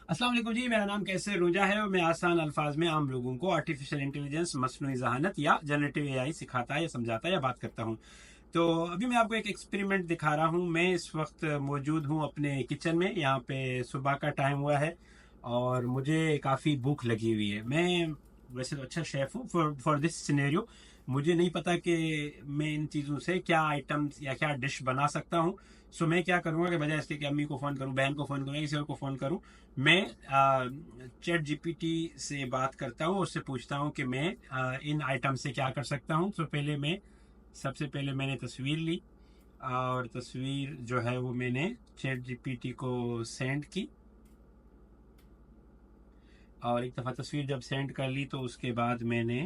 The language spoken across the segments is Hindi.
अस्सलाम वालेकुम जी। मेरा नाम कैसर रुजा है और मैं आसान अल्फाज में आम लोगों को आर्टिफिशियल इंटेलिजेंस, मसनूई जहानत या जनरेटिव एआई सिखाता या समझाता या बात करता हूँ। तो अभी मैं आपको एक एक्सपेरिमेंट दिखा रहा हूँ। मैं इस वक्त मौजूद हूँ अपने किचन में। यहाँ पे सुबह का टाइम हुआ है और मुझे काफ़ी भूख लगी हुई है। मैं वैसे तो अच्छा शेफ़ हूँ फॉर दिस सिनेरियो। मुझे नहीं पता कि मैं इन चीज़ों से क्या आइटम्स या क्या डिश बना सकता हूँ। सो मैं क्या करूँगा कि बजाय इसके कि अम्मी को फ़ोन करूँ, बहन को फ़ोन करूँ या किसी और को फ़ोन करूँ, मैं चैट जीपीटी से बात करता हूँ। उससे पूछता हूँ कि मैं इन आइटम से क्या कर सकता हूँ। तो सबसे पहले मैंने तस्वीर ली और तस्वीर जो है वो मैंने चैट जीपीटी को सेंड की। और एक दफ़ा तस्वीर जब सेंड कर ली तो उसके बाद मैंने,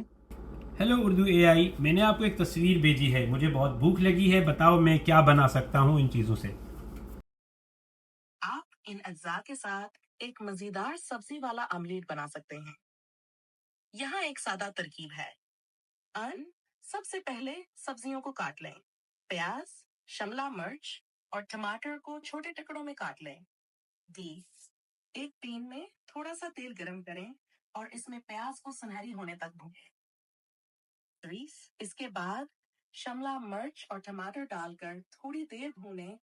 हेलो उर्दू एआई, मैंने आपको एक तस्वीर भेजी है, मुझे बहुत भूख लगी है, बताओ मैं क्या बना सकता हूँ इन चीज़ों से। आप इन अज्जा के साथ एक मजेदार सब्जी वाला आमलेट बना सकते हैं। यहाँ एक सादा तरकीब है। अन सबसे पहले सब्जियों को काट लें। प्याज, शिमला मिर्च और टमाटर को छोटे टुकड़ों में काट लें। डी एक पैन में थोड़ा सा तेल गरम करें और इसमें प्याज को सुनहरी होने तक भूनें। त्रीस इसके बाद शिमला मिर्च और टमाटर डालकर थोड़ी देर भूनें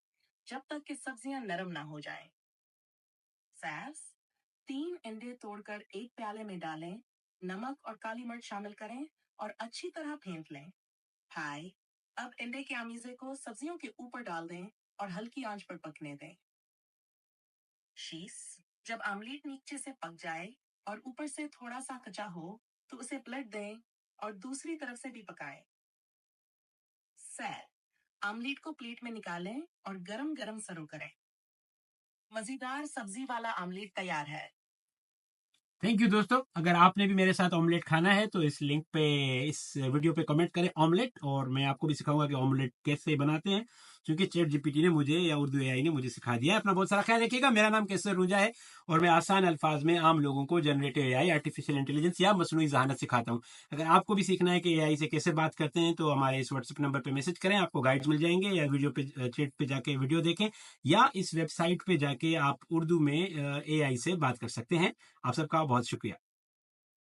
जब तक कि सब्जियां नरम ना हो जाएं। सैस 3 अंडे तोड़कर एक प्याले में डालें। नमक और काली मिर्च शामिल करें और अच्छी तरह फेंट लें। हाय अब अंडे के आमीजे को सब्जियों के ऊपर डाल दें और हल्की आंच पर पकने दें। शीस जब आमलेट नीचे से पक जाए और ऊपर से थोड़ा सा कच्चा हो तो उसे पलट दें और दूसरी तरफ से भी पकाएं। सैर आमलेट को प्लेट में निकालें और गरम गरम सर्व करें। मजेदार सब्जी वाला आमलेट तैयार है। थैंक यू दोस्तों। अगर आपने भी मेरे साथ ऑमलेट खाना है तो इस लिंक पे, इस वीडियो पे कमेंट करें ऑमलेट, और मैं आपको भी सिखाऊंगा कि ऑमलेट कैसे बनाते हैं, क्योंकि चैट जीपीटी ने मुझे या उर्दू एआई ने मुझे सिखा दिया है। अपना बहुत सारा ख्याल रखिएगा। मेरा नाम कैसर रूजा है और मैं आसान अल्फाज में आम लोगों को जनरेटिव एआई, आर्टिफिशियल इंटेलिजेंस या मसनूई जहानत सिखाता हूँ। अगर आपको भी सीखना है कि एआई से कैसे बात करते हैं तो हमारे इस व्हाट्सएप नंबर पर मैसेज करें, आपको गाइड्स मिल जाएंगे, या वीडियो पे, चैट पे जाके वीडियो देखें, या इस वेबसाइट पे जाके आप उर्दू में एआई से बात कर सकते हैं। आप सबका बहुत शुक्रिया।